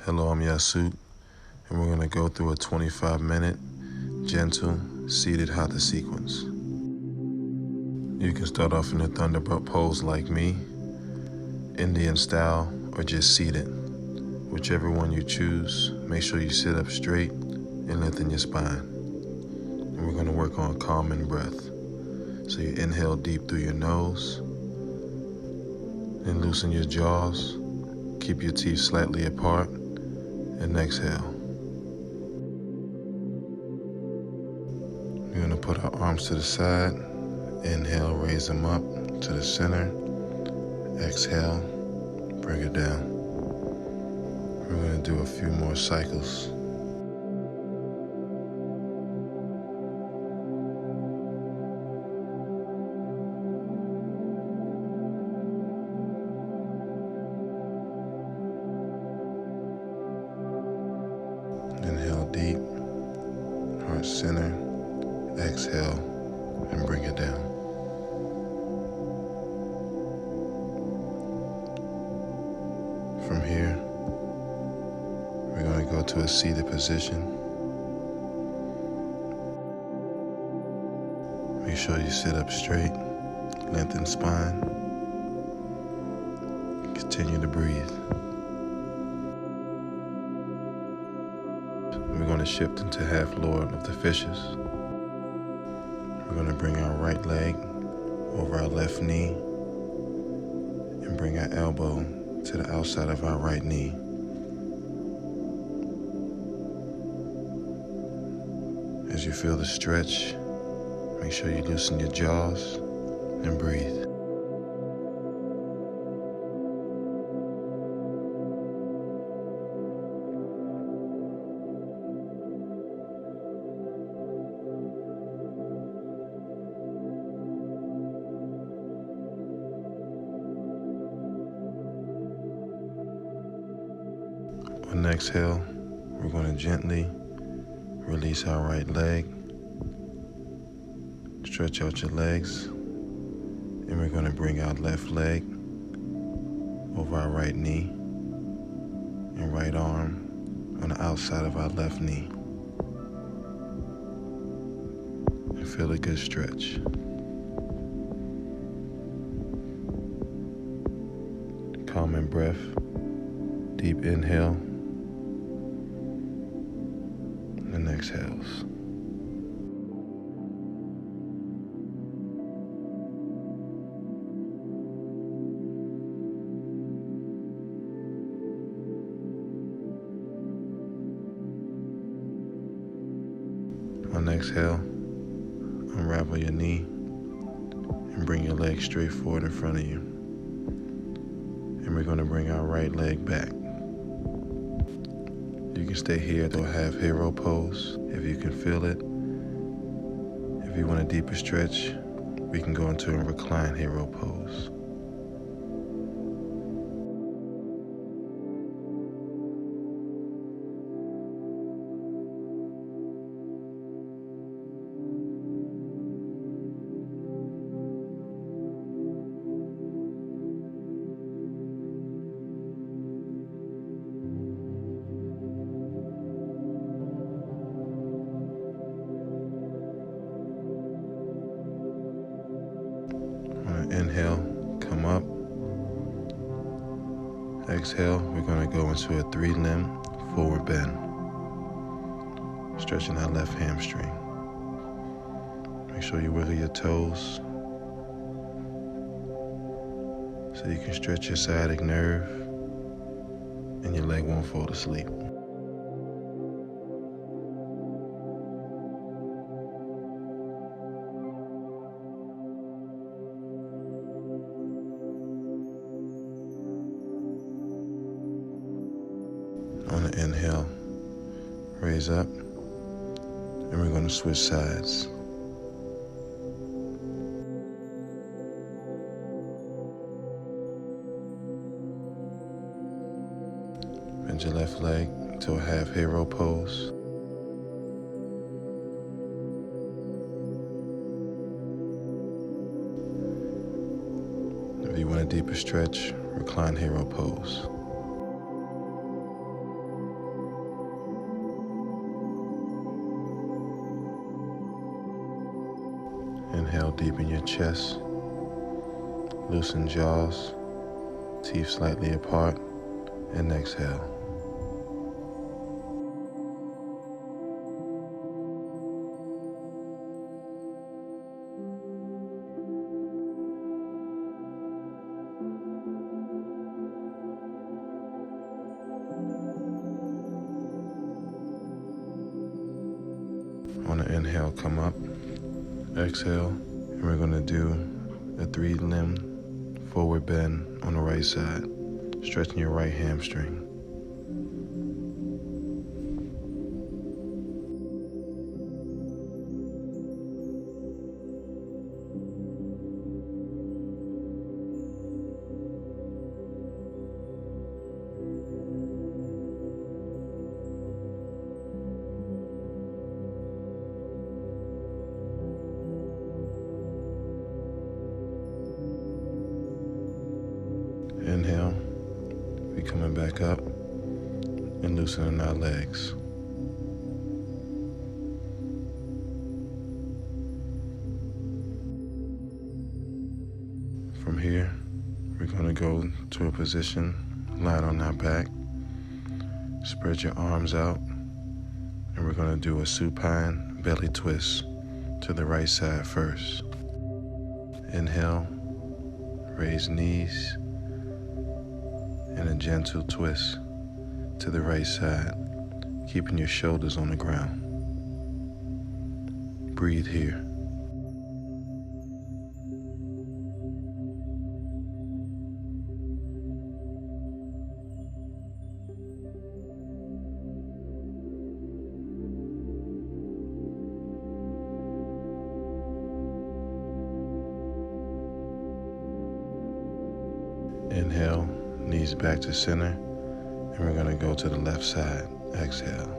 Hello, I'm Yasut, and we're going to go through a 25-minute, gentle, seated Hatha sequence. You can start off in a thunderbolt pose like me, Indian style, or just seated. Whichever one you choose, make sure you sit up straight and lengthen your spine. And we're going to work on calming breath. So you inhale deep through your nose, and loosen your jaws, keep your teeth slightly apart, and exhale. We're going to put our arms to the side. Inhale, raise them up to the center. Exhale, bring it down. We're going to do a few more cycles. Inhale deep, heart center. Exhale, and bring it down. From here, we're going to go to a seated position. Make sure you sit up straight, lengthen spine. Continue to breathe. We're going to shift into half lord of the fishes. We're going to bring our right leg over our left knee and bring our elbow to the outside of our right knee. As you feel the stretch, make sure you loosen your jaws and breathe. On the exhale, we're going to gently release our right leg, stretch out your legs, and we're going to bring our left leg over our right knee and right arm on the outside of our left knee. And feel a good stretch. Calming breath, deep inhale, and exhales. On the exhale, unravel your knee and bring your leg straight forward in front of you. And we're going to bring our right leg back. You can stay here to a half hero pose if you can feel it. If you want a deeper stretch, we can go into a recline hero pose. Inhale, come up. Exhale, we're going to go into a 3-limb forward bend, stretching our left hamstring. Make sure you wiggle your toes so you can stretch your sciatic nerve and your leg won't fall asleep. On the inhale, raise up, and we're going to switch sides. Bend your left leg to a half hero pose. If you want a deeper stretch, recline hero pose. Inhale, deepen your chest. Loosen jaws, teeth slightly apart, and exhale. On the inhale, come up, exhale, and we're going to do a 3-limb forward bend on the right side, stretching your right hamstring. Inhale, we coming back up and loosening our legs. From here, we're going to go to a position, lie on our back, spread your arms out, and we're going to do a supine belly twist to the right side first. Inhale, raise knees, and a gentle twist to the right side, keeping your shoulders on the ground. Breathe here. Inhale, knees back to center, and we're going to go to the left side. Exhale.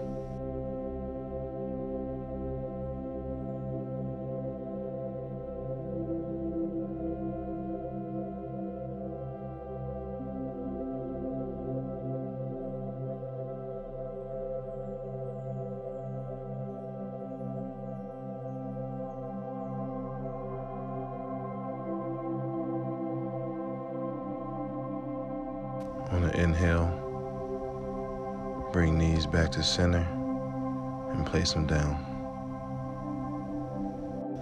On the inhale, bring knees back to center and place them down.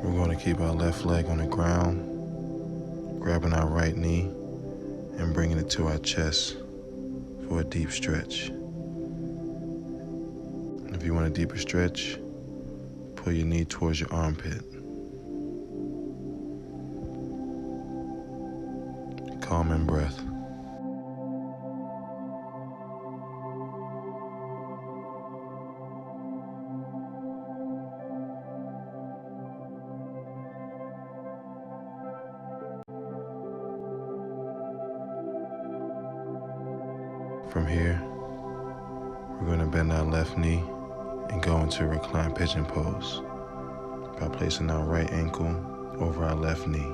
We're going to keep our left leg on the ground, grabbing our right knee and bringing it to our chest for a deep stretch. If you want a deeper stretch, pull your knee towards your armpit. Calming breath. From here, we're going to bend our left knee and go into a reclined pigeon pose by placing our right ankle over our left knee.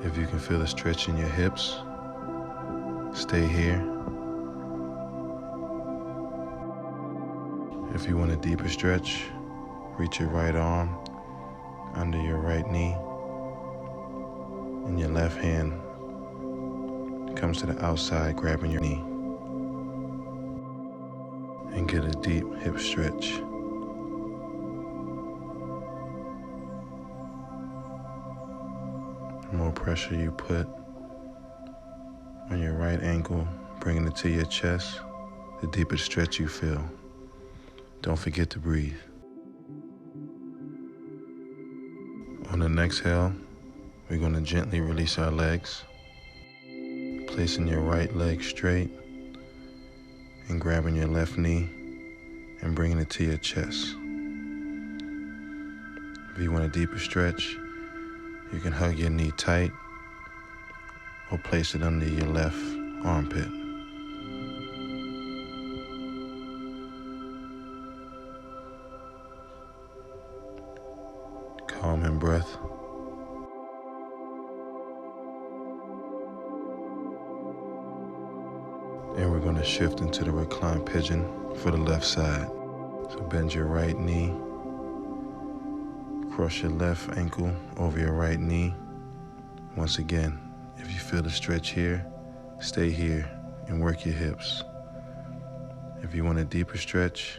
If you can feel the stretch in your hips, stay here. If you want a deeper stretch, reach your right arm under your right knee, and your left hand comes to the outside, grabbing your knee, and get a deep hip stretch. The more pressure you put on your right ankle, bringing it to your chest, the deeper stretch you feel. Don't forget to breathe. On the next exhale, we're going to gently release our legs, placing your right leg straight and grabbing your left knee and bringing it to your chest. If you want a deeper stretch, you can hug your knee tight or place it under your left armpit. Calming breath. And we're going to shift into the reclined pigeon for the left side. So bend your right knee, Cross your left ankle over your right knee. Once again, if you feel the stretch here, stay here and work your hips. If you want a deeper stretch,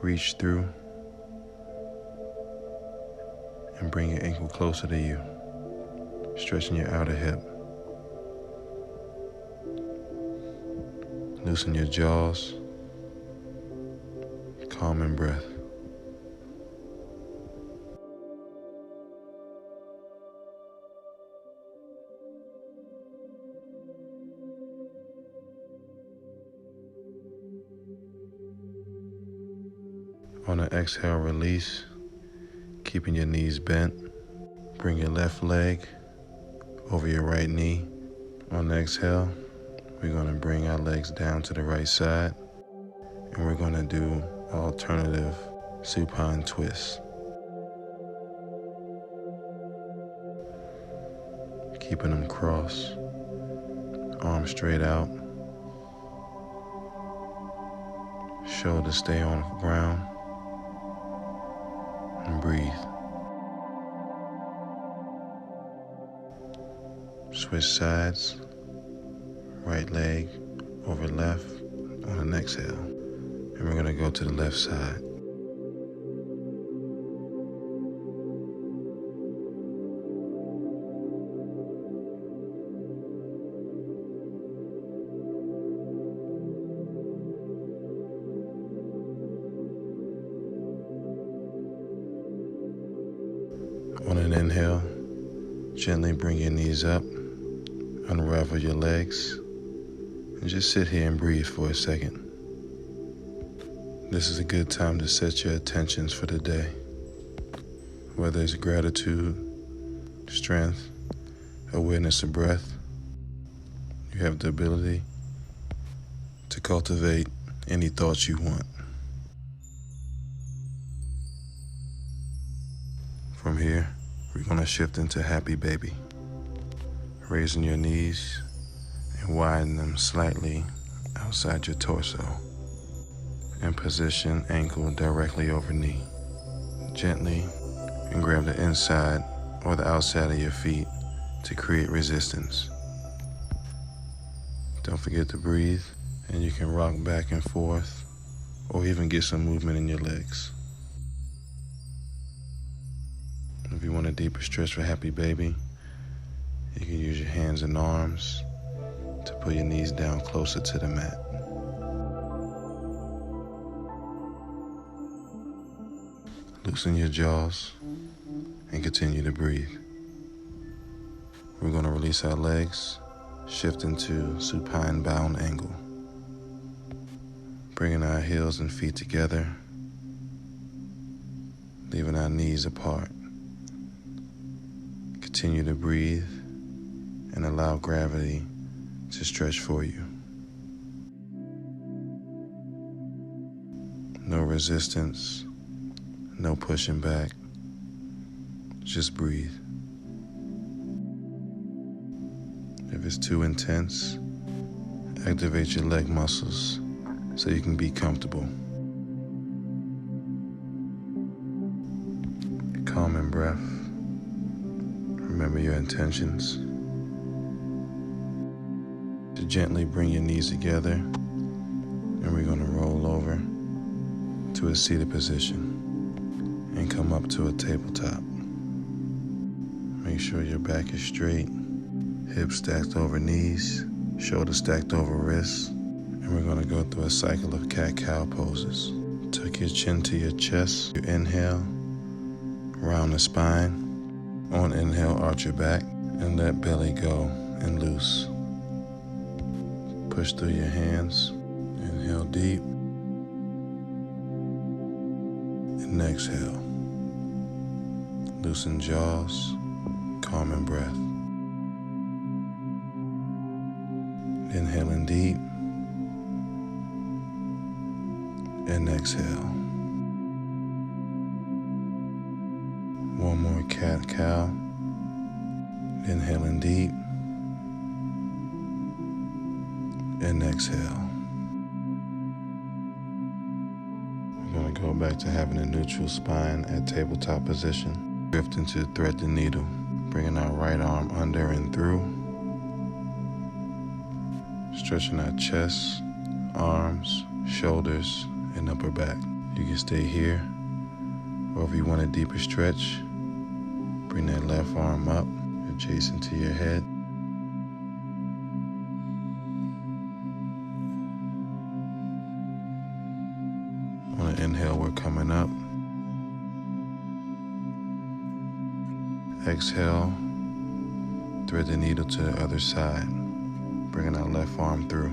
reach through and bring your ankle closer to you, stretching your outer hip. Loosen your jaws, calming breath. On an exhale, release, keeping your knees bent. Bring your left leg over your right knee. On the exhale, we're going to bring our legs down to the right side, and we're going to do alternative supine twists. Keeping them crossed, arms straight out, shoulders stay on the ground, and breathe. Switch sides, right leg over left on an exhale. And we're going to go to the left side. On an inhale, gently bring your knees up, unravel your legs, and just sit here and breathe for a second. This is a good time to set your intentions for the day. Whether it's gratitude, strength, awareness of breath, you have the ability to cultivate any thoughts you want. From here, we're going to shift into happy baby. Raising your knees and widen them slightly outside your torso. And position ankle directly over knee. Gently and grab the inside or the outside of your feet to create resistance. Don't forget to breathe, and you can rock back and forth or even get some movement in your legs. If you want a deeper stretch for happy baby, you can use your hands and arms to pull your knees down closer to the mat. Loosen your jaws and continue to breathe. We're going to release our legs, shift into supine bound angle. Bringing our heels and feet together, leaving our knees apart. Continue to breathe and allow gravity to stretch for you. No resistance, no pushing back, just breathe. If it's too intense, activate your leg muscles so you can be comfortable. Calming breath. Remember your intentions. To gently bring your knees together, and we're going to roll over to a seated position and come up to a tabletop. Make sure your back is straight, hips stacked over knees, shoulders stacked over wrists, and we're going to go through a cycle of cat-cow poses. Tuck your chin to your chest. You inhale, round the spine. On inhale, arch your back and let belly go and loose. Push through your hands. Inhale deep. And exhale. Loosen jaws, calming breath. Inhaling deep. And exhale. One more cat-cow. Inhaling deep. And exhale. We're going to Go back to having a neutral spine at tabletop position. Drift into thread the needle, bringing our right arm under and through. Stretching our chest, arms, shoulders, and upper back. You can stay here, or if you want a deeper stretch, bring that left arm up, adjacent to your head. On an inhale, we're coming up. Exhale, thread the needle to the other side, bringing our left arm through.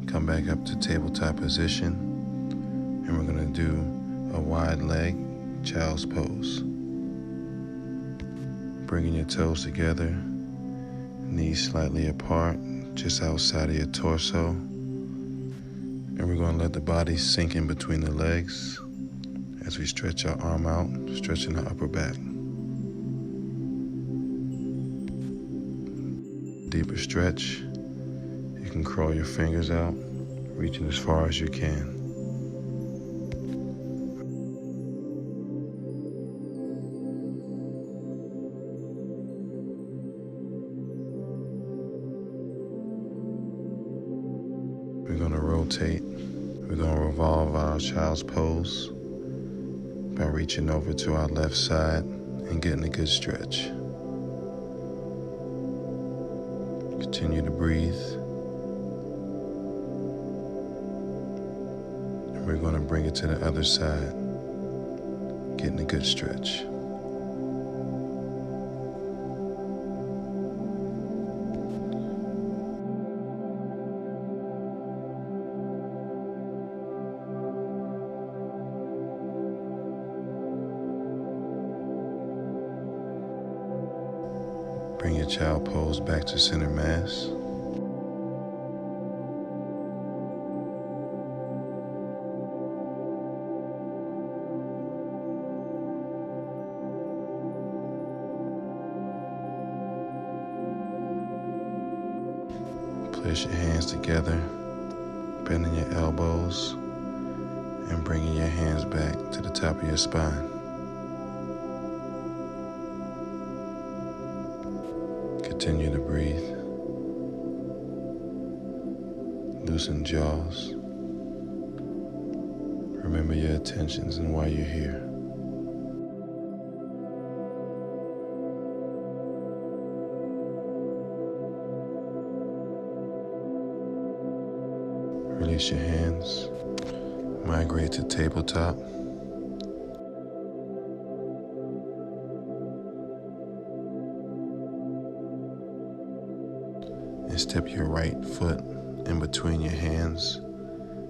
Come back up to tabletop position, and we're going to do a wide leg child's pose. Bringing your toes together, knees slightly apart, just outside of your torso. And we're going to let the body sink in between the legs as we stretch our arm out, stretching our upper back. Deeper stretch. You can crawl your fingers out, reaching as far as you can. We're going to rotate. We're going to revolve our child's pose by reaching over to our left side and getting a good stretch. Continue to breathe. And we're going to bring it to the other side, getting a good stretch. Bring your child pose back to center mass. Place your hands together, bending your elbows, and bringing your hands back to the top of your spine. Continue to breathe. Loosen jaws. Remember your intentions and why you're here. Release your hands. Migrate to tabletop. And step your right foot in between your hands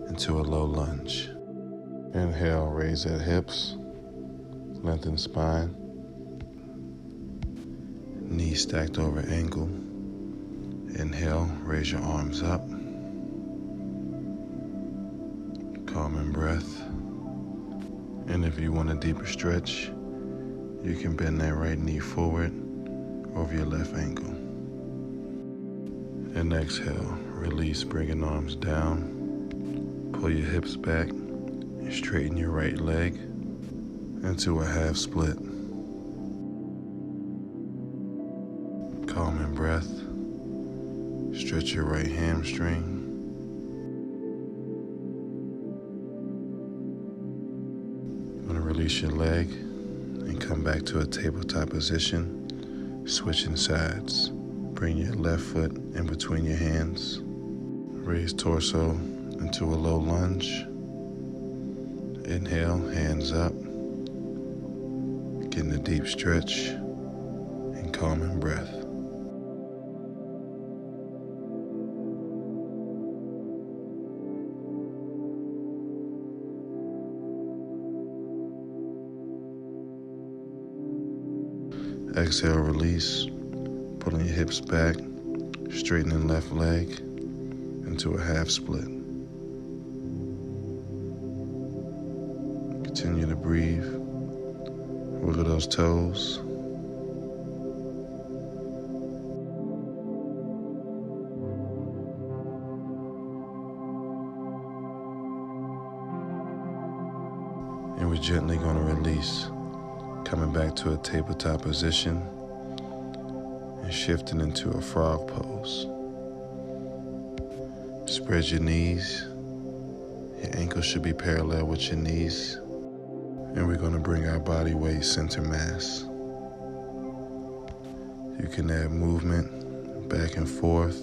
into a low lunge. Inhale, raise at hips, lengthen spine, knees stacked over ankle. Inhale, raise your arms up. Calming breath. And if you want a deeper stretch, you can bend that right knee forward over your left ankle. And exhale, release, bringing arms down. Pull your hips back and straighten your right leg into a half split. Calming breath. Stretch your right hamstring. You're going to release your leg and come back to a tabletop position, switching sides. Bring your left foot in between your hands. Raise torso into a low lunge. Inhale, hands up. Getting a deep stretch and calming breath. Exhale, release. Pulling your hips back, straightening left leg into a half split. Continue to breathe. Wiggle those toes. And we're gently going to release, coming back to a tabletop position and shifting into a frog pose. Spread your knees. Your ankles should be parallel with your knees. And we're going to bring our body weight center mass. You can add movement back and forth,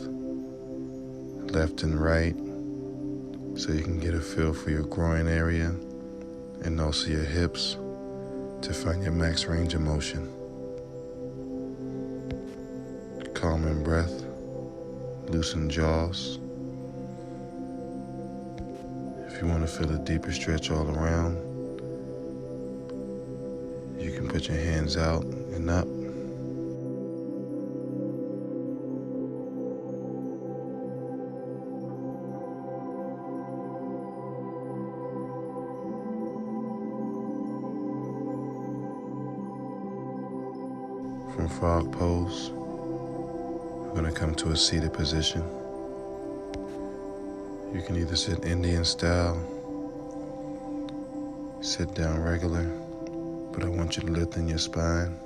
left and right, so you can get a feel for your groin area and also your hips to find your max range of motion. Calming breath, loosen jaws. If you want to feel a deeper stretch all around, you can put your hands out and up. From frog pose, we're going to come to a seated position. You can either sit Indian style, sit down regular, but I want you to lift in your spine,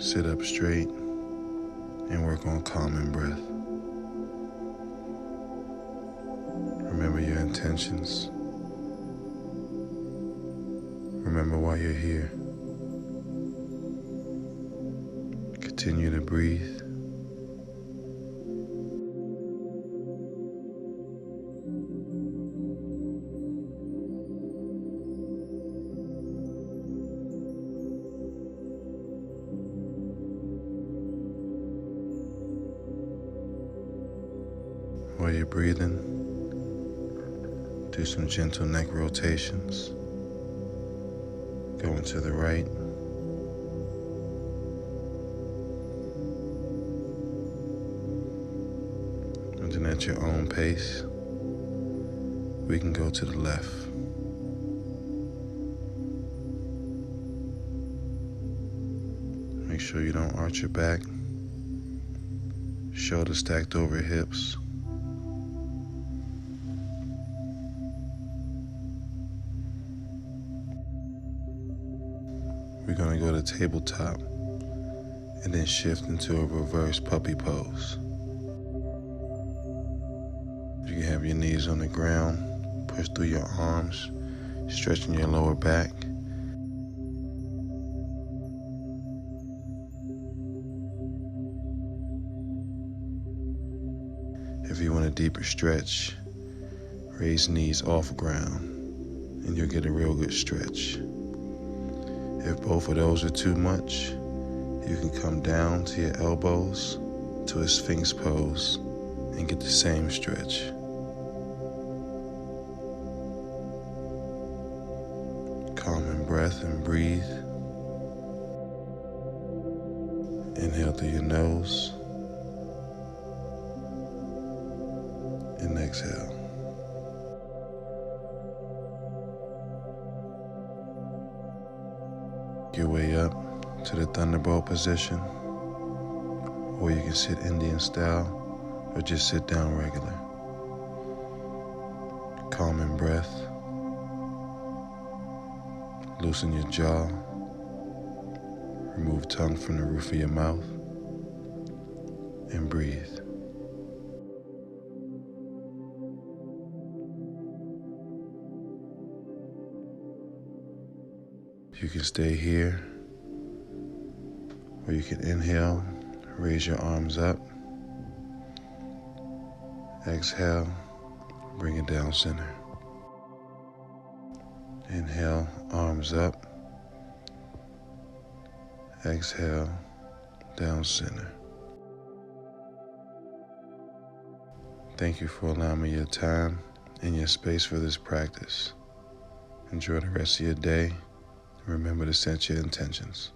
sit up straight, and work on calming breath. Remember your intentions. Remember why you're here. Continue to breathe. While you're breathing, do some gentle neck rotations. Going to the right. And then at your own pace, we can go to the left. Make sure you don't arch your back. Shoulders stacked over hips. We're going to go to tabletop and then shift into a reverse puppy pose. You can have your knees on the ground, push through your arms, stretching your lower back. If you want a deeper stretch, raise knees off ground and you'll get a real good stretch. If both of those are too much, you can come down to your elbows to a Sphinx pose and get the same stretch. Calming breath and breathe. Inhale through your nose and exhale. Your way up to the thunderbolt position, or you can sit Indian style or just sit down regular. Calming breath, loosen your jaw, remove tongue from the roof of your mouth, and breathe. You can stay here, or you can inhale, raise your arms up. Exhale, bring it down center. Inhale, arms up. Exhale, down center. Thank you for allowing me your time and your space for this practice. Enjoy the rest of your day. Remember to set your intentions.